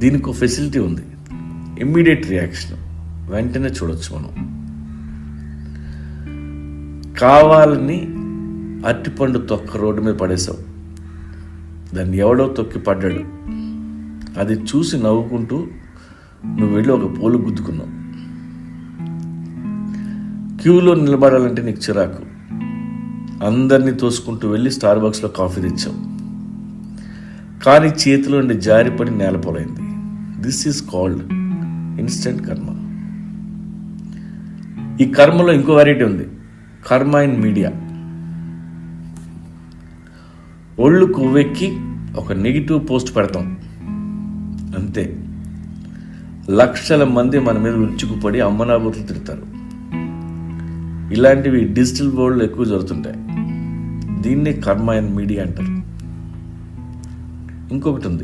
దీనికి ఒక ఫెసిలిటీ ఉంది, ఇమ్మీడియట్ రియాక్షన్, వెంటనే చూడొచ్చు మనం. కావాలని అరటిపండు తొక్క రోడ్డు మీద పడేసావు, దాన్ని ఎవడో తొక్కి పడ్డాడు, అది చూసి నవ్వుకుంటూ నువ్వు వెళ్ళి ఒక పోలు గుద్దుకున్నావు. క్యూలో నిలబడాలంటే నీకు చిరాకు, అందరినీ తోసుకుంటూ వెళ్ళి స్టార్ బాక్స్లో కాఫీ తెచ్చావు, కానీ చేతిలో నుండి జారిపడి నేలపోలైంది. దిస్ ఈజ్ కాల్డ్ ఇన్స్టెంట్ కర్మ. ఈ కర్మలో ఇంకో వెరైటీ ఉంది, కర్మ ఇన్ మీడియా. ఒళ్ళు కొవ్వెక్కి ఒక నెగిటివ్ పోస్ట్ పెడతాం, అంతే, లక్షల మంది మన మీద విరుచుకుపడి అమ్మనాబూతులు తిడతారు. ఇలాంటివి డిజిటల్ వరల్డ్లో ఎక్కువ జరుగుతుంటాయి. దీన్నే కర్మ ఇన్ మీడియా అంటారు. ఇంకొకటి ఉంది,